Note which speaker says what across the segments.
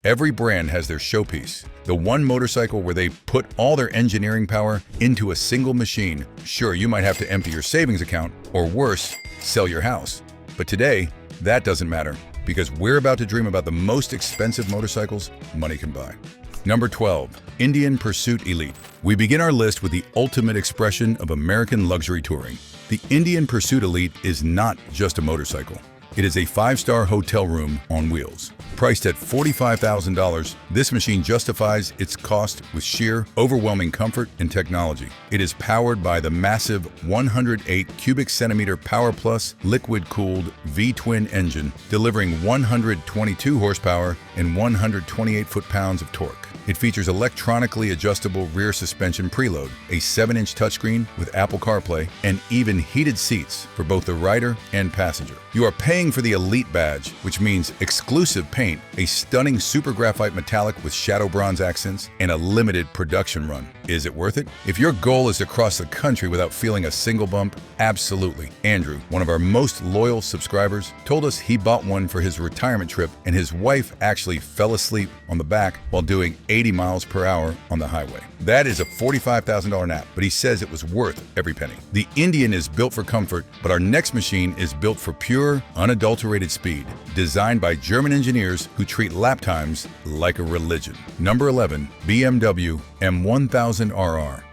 Speaker 1: Every brand has their showpiece, the one motorcycle where they put all their engineering power into a single machine. Sure, you might have to empty your savings account, or worse, sell your house. But today, that doesn't matter, because we're about to dream about the most expensive motorcycles money can buy. Number 12. Indian Pursuit Elite. We begin our list with the ultimate expression of American luxury touring. The Indian Pursuit Elite is not just a motorcycle. It is a 5-star hotel room on wheels. Priced at $45,000, this machine justifies its cost with sheer, overwhelming comfort and technology. It is powered by the massive 108 cubic centimeter Power Plus liquid-cooled V-twin engine, delivering 122 horsepower and 128 foot-pounds of torque. It features electronically adjustable rear suspension preload, a 7-inch touchscreen with Apple CarPlay, and even heated seats for both the rider and passenger. You are paying for the Elite badge, which means exclusive paint, a stunning super graphite metallic with shadow bronze accents, and a limited production run. Is it worth it? If your goal is to cross the country without feeling a single bump, absolutely. Andrew, one of our most loyal subscribers, told us he bought one for his retirement trip, and his wife actually fell asleep on the back while doing 80 miles per hour on the highway. That is a $45,000 nap, but he says it was worth every penny. The Indian is built for comfort, but our next machine is built for pure, unadulterated speed, designed by German engineers who treat lap times like a religion. Number 11. BMW M1000RR.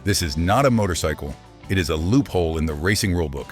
Speaker 1: This is not a motorcycle, it is a loophole in the racing rulebook.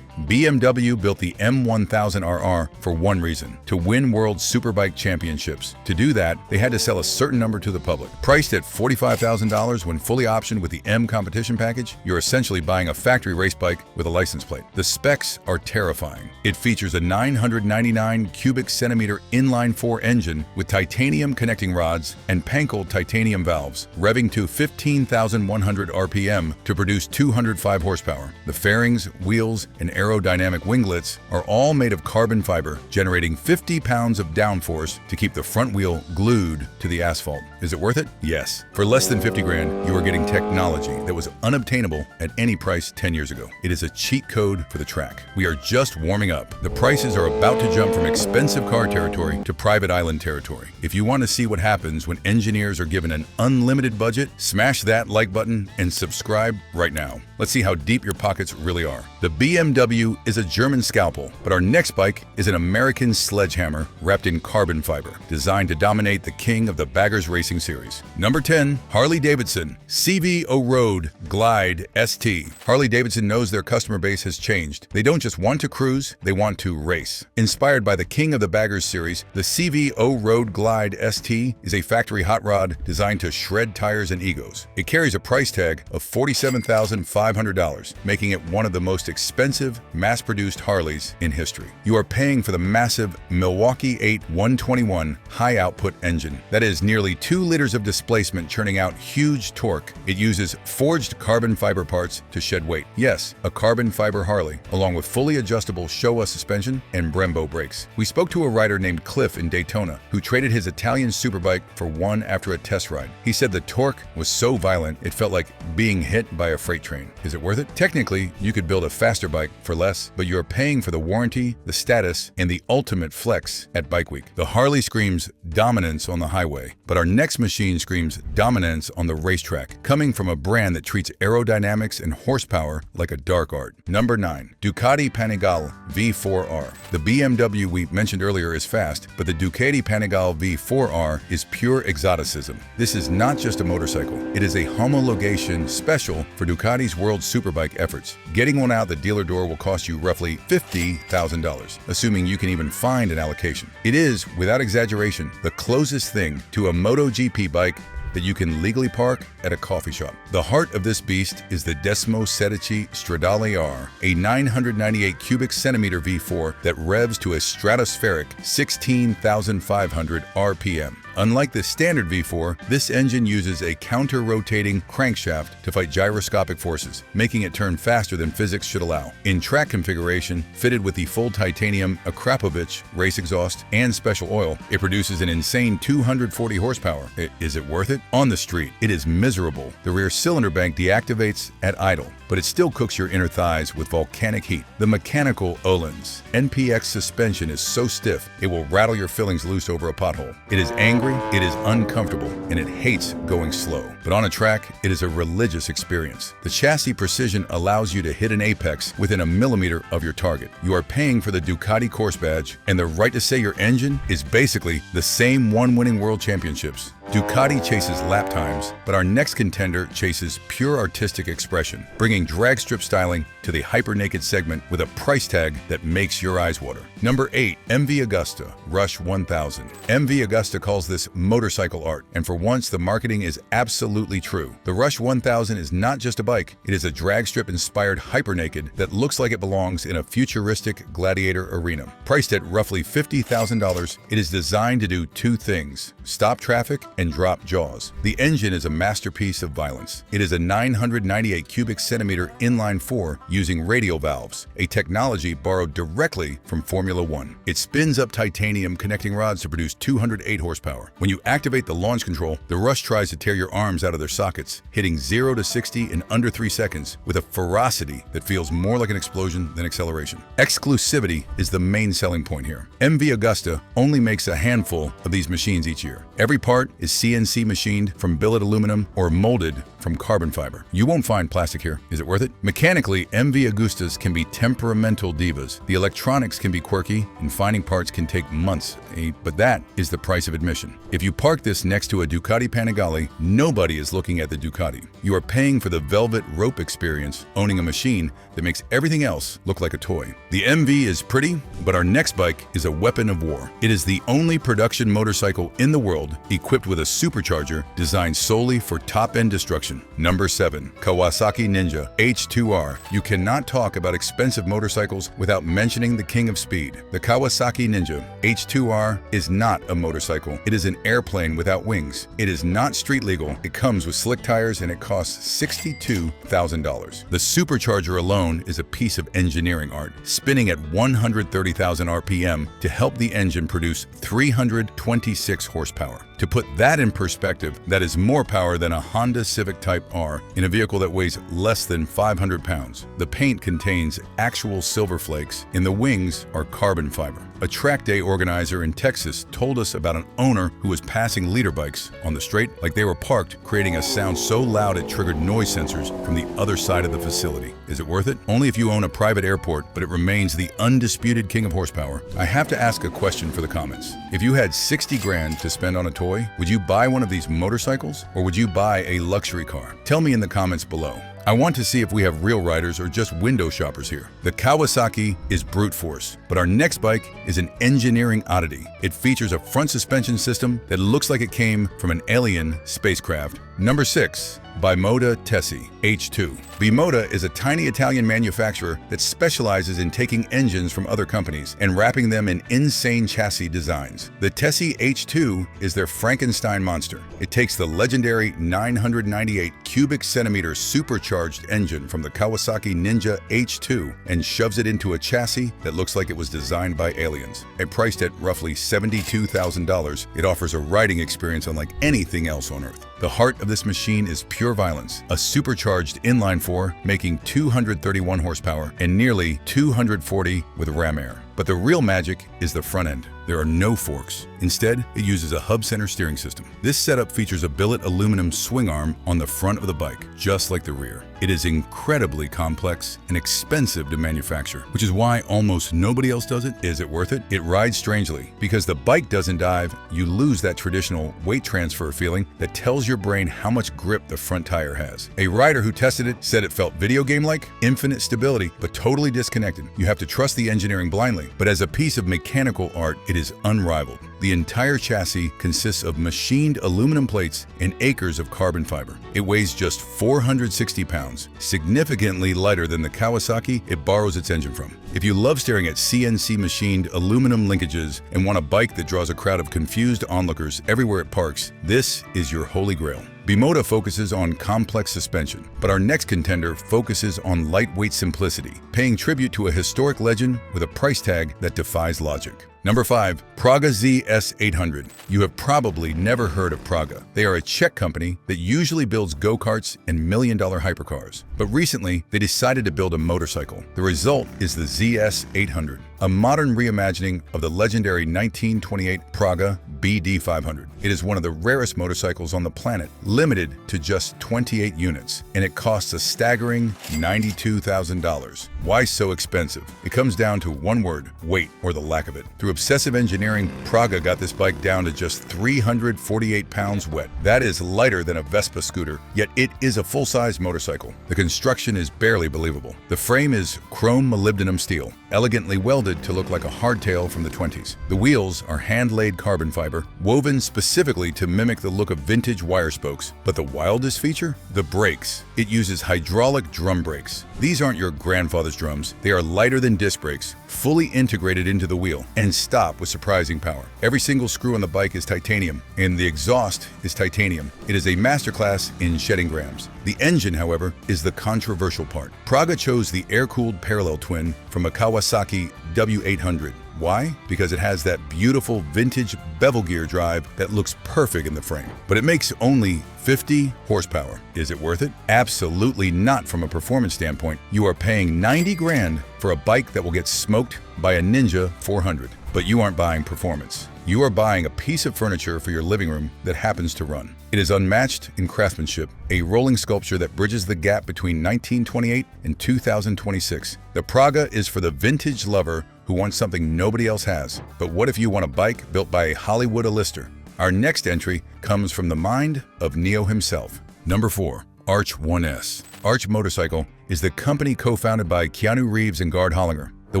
Speaker 1: BMW built the M1000RR for one reason: to win World Superbike Championships. To do that, they had to sell a certain number to the public. Priced at $45,000 when fully optioned with the M competition package, you're essentially buying a factory race bike with a license plate. The specs are terrifying. It features a 999 cubic centimeter inline-4 engine with titanium connecting rods and Pankel titanium valves, revving to 15,100 RPM to produce 205 horsepower. The fairings, wheels, and aerodynamic winglets are all made of carbon fiber, generating 50 pounds of downforce to keep the front wheel glued to the asphalt. Is it worth it? Yes. For less than 50 grand, you are getting technology that was unobtainable at any price 10 years ago. It is a cheat code for the track. We are just warming up. The prices are about to jump from expensive car territory to private island territory. If you want to see what happens when engineers are given an unlimited budget, smash that like button and subscribe right now. Let's see how deep your pockets really are. The BMW is a German scalpel, but our next bike is an American sledgehammer wrapped in carbon fiber, designed to dominate the king of the baggers racing series. Number 10. Harley-Davidson CVO Road Glide ST. Harley-Davidson knows their customer base has changed. They don't just want to cruise, they want to race. Inspired by the king of the baggers series, the CVO Road Glide ST is a factory hot rod designed to shred tires and egos. It carries a price tag of $47,500, making it one of the most expensive mass-produced Harleys in history. You are paying for the massive Milwaukee 8 121 high-output engine. That is nearly 2 liters of displacement, churning out huge torque. It uses forged carbon fiber parts to shed weight. Yes, a carbon fiber Harley, along with fully adjustable Showa suspension and Brembo brakes. We spoke to a rider named Cliff in Daytona who traded his Italian superbike for one after a test ride. He said the torque was so violent it felt like being hit by a freight train. Is it worth it? Technically, you could build a faster bike for less, but you're paying for the warranty, the status, and the ultimate flex at Bike Week. The Harley screams dominance on the highway, but our next machine screams dominance on the racetrack, coming from a brand that treats aerodynamics and horsepower like a dark art. Number 9. Ducati Panigale V4R. The BMW we mentioned earlier is fast, but the Ducati Panigale V4R is pure exoticism. This is not just a motorcycle, it is a homologation special for Ducati's World Superbike efforts. Getting one out the dealer door will cost you roughly $50,000, assuming you can even find an allocation. It is, without exaggeration, the closest thing to a MotoGP bike that you can legally park at a coffee shop. The heart of this beast is the 𝐏𝐄𝐑 Stradale R, a 998 cubic centimeter V4 that revs to a stratospheric 16,500 RPM. Unlike the standard V4, this engine uses a counter-rotating crankshaft to fight gyroscopic forces, making it turn faster than physics should allow. In track configuration, fitted with the full titanium Akrapovic race exhaust and special oil, it produces an insane 240 horsepower. Is it worth it? On the street, it is miserable. The rear cylinder bank deactivates at idle, but it still cooks your inner thighs with volcanic heat. The mechanical Öhlins NPX suspension is so stiff, it will rattle your fillings loose over a pothole. It is angry delivery, it is uncomfortable and it hates going slow. But on a track, it is a religious experience. The chassis precision allows you to hit an apex within a millimeter of your target. You are paying for the Ducati course badge, and the right to say your engine is basically the same one winning world championships. Ducati chases lap times, but our next contender chases pure artistic expression, bringing drag strip styling to the hyper-naked segment with a price tag that makes your eyes water. Number 8. MV Agusta Rush 1000. MV Agusta calls this motorcycle art, and for once the marketing is absolutely true. The Rush 1000 is not just a bike, it is a drag strip-inspired hyper-naked that looks like it belongs in a futuristic gladiator arena. Priced at roughly $50,000, it is designed to do two things: stop traffic and drop jaws. The engine is a masterpiece of violence. It is a 998 cubic centimeter inline-4 using radial valves, a technology borrowed directly from Formula One. It spins up titanium connecting rods to produce 208 horsepower. When you activate the launch control, the Rush tries to tear your arms out of their sockets, hitting 0 to 60 in under 3 seconds with a ferocity that feels more like an explosion than acceleration. Exclusivity is the main selling point here. MV Agusta only makes a handful of these machines each year. Every part is CNC machined from billet aluminum or molded from carbon fiber. You won't find plastic here. Is it worth it? Mechanically, MV Agustas can be temperamental divas. The electronics can be quirky, and finding parts can take months, but that is the price of admission. If you park this next to a Ducati Panigale, nobody is looking at the Ducati. You are paying for the velvet rope experience, owning a machine that makes everything else look like a toy. The MV is pretty, but our next bike is a weapon of war. It is the only production motorcycle in the world equipped with a supercharger designed solely for top-end destruction. Number 7. Kawasaki Ninja H2R. You cannot talk about expensive motorcycles without mentioning the king of speed. The Kawasaki Ninja H2R is not a motorcycle. It is an airplane without wings. It is not street legal. It comes with slick tires and it costs $62,000. The supercharger alone is a piece of engineering art, spinning at 130,000 RPM to help the engine produce 326 horsepower. To put that in perspective, that is more power than a Honda Civic Type R in a vehicle that weighs less than 500 pounds. The paint contains actual silver flakes, and the wings are carbon fiber. A track day organizer in Texas told us about an owner who was passing leader bikes on the straight like they were parked, creating a sound so loud it triggered noise sensors from the other side of the facility. Is it worth it? Only if you own a private airport, but it remains the undisputed king of horsepower. I have to ask a question for the comments. If you had 60 grand to spend on a toy, would you buy one of these motorcycles, or would you buy a luxury car? Tell me in the comments below. I want to see if we have real riders or just window shoppers here. The Kawasaki is brute force, but our next bike is an engineering oddity. It features a front suspension system that looks like it came from an alien spacecraft. Number 6. Bimota Tesi H2. Bimota is a tiny Italian manufacturer that specializes in taking engines from other companies and wrapping them in insane chassis designs. The Tesi H2 is their Frankenstein monster. It takes the legendary 998 cubic centimeter supercharged engine from the Kawasaki Ninja H2 and shoves it into a chassis that looks like it was designed by aliens. And priced at roughly $72,000, it offers a riding experience unlike anything else on Earth. The heart of this machine is pure violence, a supercharged inline-4 making 231 horsepower and nearly 240 with ram air. But the real magic is the front end. There are no forks. Instead, it uses a hub center steering system. This setup features a billet aluminum swing arm on the front of the bike, just like the rear. It is incredibly complex and expensive to manufacture, which is why almost nobody else does it. Is it worth it? It rides strangely. Because the bike doesn't dive, you lose that traditional weight transfer feeling that tells your brain how much grip the front tire has. A rider who tested it said it felt video game-like, infinite stability, but totally disconnected. You have to trust the engineering blindly, but as a piece of mechanical art, it is unrivaled. The entire chassis consists of machined aluminum plates and acres of carbon fiber. It weighs just 460 pounds, significantly lighter than the Kawasaki it borrows its engine from. If you love staring at CNC machined aluminum linkages and want a bike that draws a crowd of confused onlookers everywhere it parks, this is your holy grail. Bimota focuses on complex suspension, but our next contender focuses on lightweight simplicity, paying tribute to a historic legend with a price tag that defies logic. Number 5. Praga ZS800. You have probably never heard of Praga. They are a Czech company that usually builds go-karts and million-dollar hypercars. But recently, they decided to build a motorcycle. The result is the ZS800, a modern reimagining of the legendary 1928 Praga BD500. It is one of the rarest motorcycles on the planet, limited to just 28 units, and it costs a staggering $92,000. Why so expensive? It comes down to one word: weight, or the lack of it. Through obsessive engineering, Praga got this bike down to just 348 pounds wet. That is lighter than a Vespa scooter, yet it is a full-size motorcycle. The construction is barely believable. The frame is chrome molybdenum steel, elegantly welded to look like a hardtail from the 20s. The wheels are hand-laid carbon fiber, woven specifically to mimic the look of vintage wire spokes. But the wildest feature? The brakes. It uses hydraulic drum brakes. These aren't your grandfather's drums. They are lighter than disc brakes, fully integrated into the wheel, and stop with surprising power. Every single screw on the bike is titanium, and the exhaust is titanium. It is a masterclass in shedding grams. The engine, however, is the controversial part. Praga chose the air-cooled parallel twin from a Kawasaki W800. Why? Because it has that beautiful vintage bevel gear drive that looks perfect in the frame. But it makes only 50 horsepower. Is it worth it? Absolutely not from a performance standpoint. You are paying 90 grand for a bike that will get smoked by a Ninja 400. But you aren't buying performance. You are buying a piece of furniture for your living room that happens to run. It is unmatched in craftsmanship, a rolling sculpture that bridges the gap between 1928 and 2026. The Praga is for the vintage lover who wants something nobody else has. But what if you want a bike built by a Hollywood A-lister? Our next entry comes from the mind of Neo himself. Number 4. Arch 1S. Arch Motorcycle is the company co-founded by Keanu Reeves and Gard Hollinger. The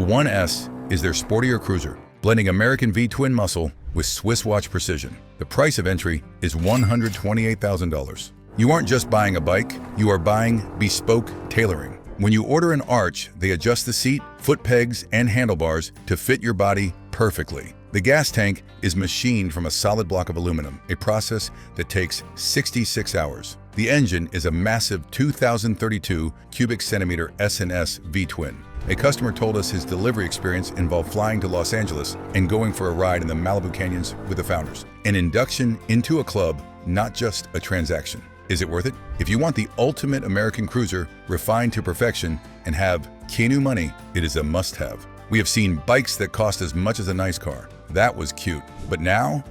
Speaker 1: 1S is their sportier cruiser, blending American V-twin muscle with Swiss watch precision. The price of entry is $128,000. You aren't just buying a bike, you are buying bespoke tailoring. When you order an Arch, they adjust the seat, foot pegs, and handlebars to fit your body perfectly. The gas tank is machined from a solid block of aluminum, a process that takes 66 hours. The engine is a massive 2032 cubic centimeter S&S V-twin. A customer told us his delivery experience involved flying to Los Angeles and going for a ride in the Malibu Canyons with the founders. An induction into a club, not just a transaction. Is it worth it? If you want the ultimate American cruiser, refined to perfection, and have Keanu money, it is a must-have. We have seen bikes that cost as much as a nice car. That was cute. But now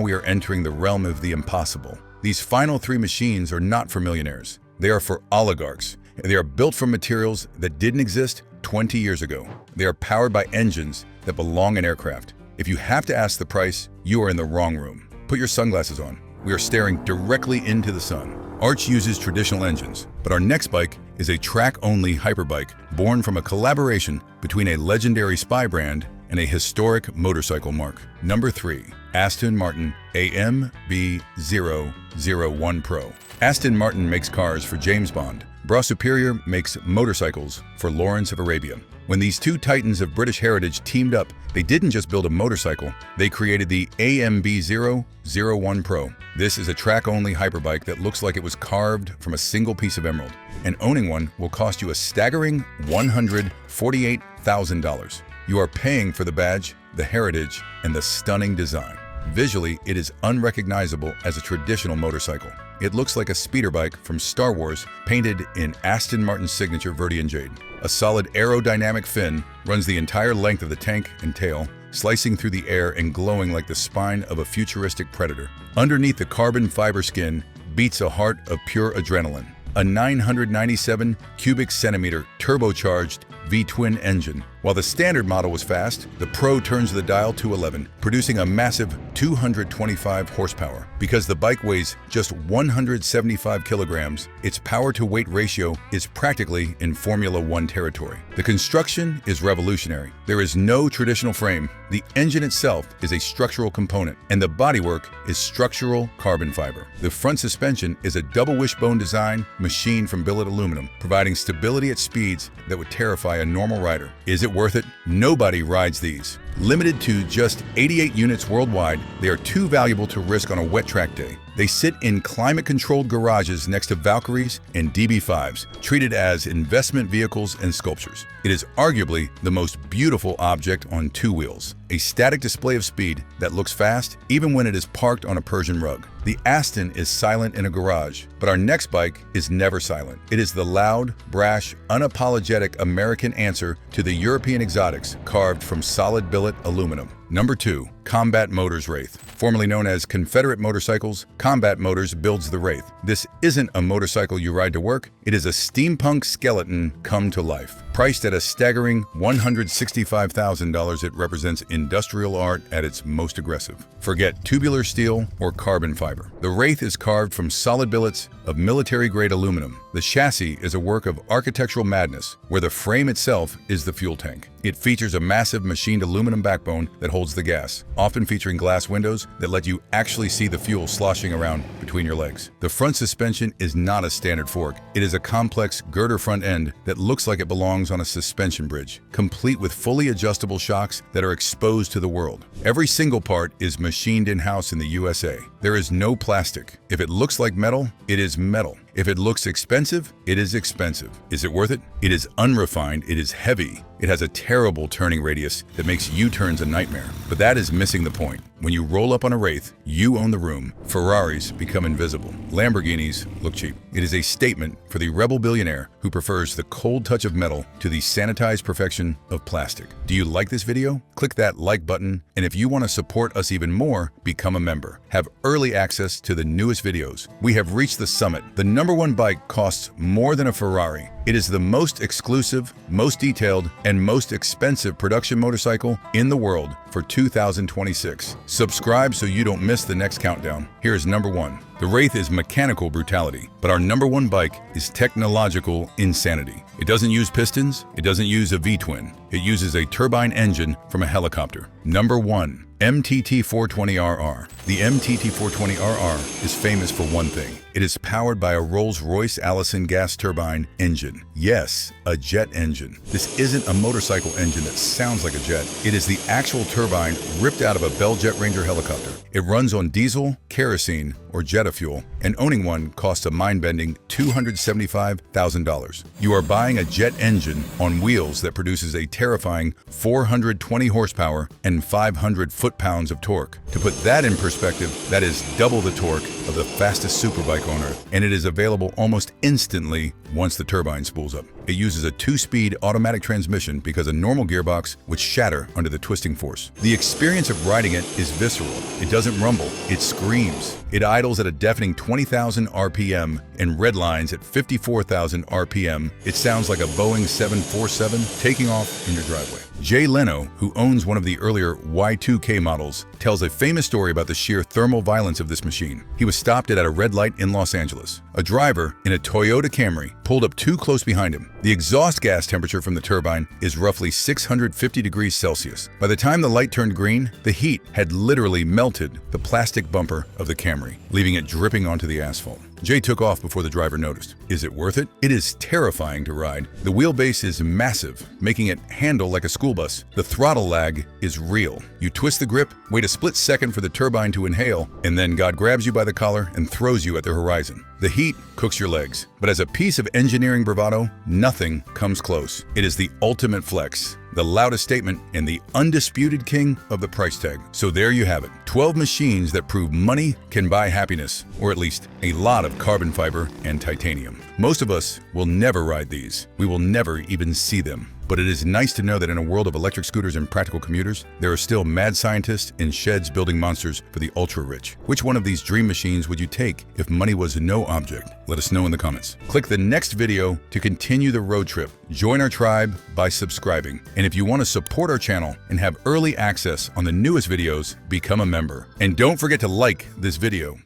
Speaker 1: we are entering the realm of the impossible. These final 3 machines are not for millionaires. They are for oligarchs. They are built from materials that didn't exist 20 years ago. They are powered by engines that belong in aircraft. If you have to ask the price, you are in the wrong room. Put your sunglasses on. We are staring directly into the sun. Arch uses traditional engines, but our next bike is a track-only hyperbike born from a collaboration between a legendary spy brand and a historic motorcycle mark. Number 3. Aston Martin AMB-001 Pro. Aston Martin makes cars for James Bond. Bras Superior makes motorcycles for Lawrence of Arabia. When these two titans of British heritage teamed up, they didn't just build a motorcycle, they created the AMB-001 Pro. This is a track-only hyperbike that looks like it was carved from a single piece of emerald, and owning one will cost you a staggering $148,000. You are paying for the badge, the heritage, and the stunning design. Visually, it is unrecognizable as a traditional motorcycle. It looks like a speeder bike from Star Wars painted in Aston Martin's signature Verdian Jade. A solid aerodynamic fin runs the entire length of the tank and tail, slicing through the air and glowing like the spine of a futuristic predator. Underneath the carbon fiber skin beats a heart of pure adrenaline. A 997 cubic centimeter turbocharged V-twin engine. While the standard model was fast, the Pro turns the dial to 11, producing a massive 225 horsepower. Because the bike weighs just 175 kilograms, its power-to-weight ratio is practically in Formula One territory. The construction is revolutionary. There is no traditional frame. The engine itself is a structural component, and the bodywork is structural carbon fiber. The front suspension is a double wishbone design machined from billet aluminum, providing stability at speeds that would terrify a normal rider. Is it worth it? Nobody rides these. Limited to just 88 units worldwide, they are too valuable to risk on a wet track day. They sit in climate-controlled garages next to Valkyries and DB5s, treated as investment vehicles and sculptures. It is arguably the most beautiful object on two wheels, a static display of speed that looks fast even when it is parked on a Persian rug. The Aston is silent in a garage, but our next bike is never silent. It is the loud, brash, unapologetic American answer to the European exotics carved from solid billet aluminum. Number 2. Combat Motors Wraith. Formerly known as Confederate Motorcycles, Combat Motors builds the Wraith. This isn't a motorcycle you ride to work, it is a steampunk skeleton come to life. Priced at a staggering $165,000, it represents industrial art at its most aggressive. Forget tubular steel or carbon fiber. The Wraith is carved from solid billets of military-grade aluminum. The chassis is a work of architectural madness, where the frame itself is the fuel tank. It features a massive machined aluminum backbone that holds the gas, often featuring glass windows that let you actually see the fuel sloshing around between your legs. The front suspension is not a standard fork. It is a complex girder front end that looks like it belongs on a suspension bridge, complete with fully adjustable shocks that are exposed to the world. Every single part is machined in-house in the USA. There is no plastic. If it looks like metal, it is metal. If it looks expensive, it is expensive. Is it worth it? It is unrefined, it is heavy. It has a terrible turning radius that makes U-turns a nightmare. But that is missing the point. When you roll up on a Wraith, you own the room. Ferraris become invisible. Lamborghinis look cheap. It is a statement for the rebel billionaire who prefers the cold touch of metal to the sanitized perfection of plastic. Do you like this video? Click that like button, and if you want to support us even more, become a member. Have early access to the newest videos. We have reached the summit. The #1 bike costs more than a Ferrari. It is the most exclusive, most detailed, and most expensive production motorcycle in the world for 2026. Subscribe so you don't miss the next countdown. Here is number 1. The Wraith is mechanical brutality, but our #1 bike is technological insanity. It doesn't use pistons, it doesn't use a V-twin. It uses a turbine engine from a helicopter. Number 1. MTT 420RR. The MTT 420RR is famous for one thing. It is powered by a Rolls-Royce Allison gas turbine engine. Yes, a jet engine. This isn't a motorcycle engine that sounds like a jet. It is the actual turbine ripped out of a Bell Jet Ranger helicopter. It runs on diesel, kerosene, or jet fuel, and owning one costs a mind-bending $275,000. You are buying a jet engine on wheels that produces a terrifying 420 horsepower and 500 foot-pounds of torque. To put that in perspective, that is double the torque of the fastest superbike on Earth, and it is available almost instantly once the turbine spools up. It uses a 2-speed automatic transmission because a normal gearbox would shatter under the twisting force. The experience of riding it is visceral. It doesn't rumble, it screams. It idles at a deafening 20,000 RPM and redlines at 54,000 RPM. It sounds like a Boeing 747 taking off in your driveway. Jay Leno, who owns one of the earlier Y2K models, tells a famous story about the sheer thermal violence of this machine. He was stopped at a red light in Los Angeles. A driver in a Toyota Camry pulled up too close behind him. The exhaust gas temperature from the turbine is roughly 650 degrees Celsius. By the time the light turned green, the heat had literally melted the plastic bumper of the Camry, leaving it dripping onto the asphalt. Jay took off before the driver noticed. Is it worth it? It is terrifying to ride. The wheelbase is massive, making it handle like a school bus. The throttle lag is real. You twist the grip, wait a split second for the turbine to inhale, and then God grabs you by the collar and throws you at the horizon. The heat cooks your legs, but as a piece of engineering bravado, nothing comes close. It is the ultimate flex, the loudest statement, and the undisputed king of the price tag. So there you have it. 12 machines that prove money can buy happiness, or at least a lot of carbon fiber and titanium. Most of us will never ride these. We will never even see them. But it is nice to know that in a world of electric scooters and practical commuters, there are still mad scientists in sheds building monsters for the ultra-rich. Which one of these dream machines would you take if money was no object? Let us know in the comments. Click the next video to continue the road trip. Join our tribe by subscribing. And if you want to support our channel and have early access on the newest videos, become a member. And don't forget to like this video.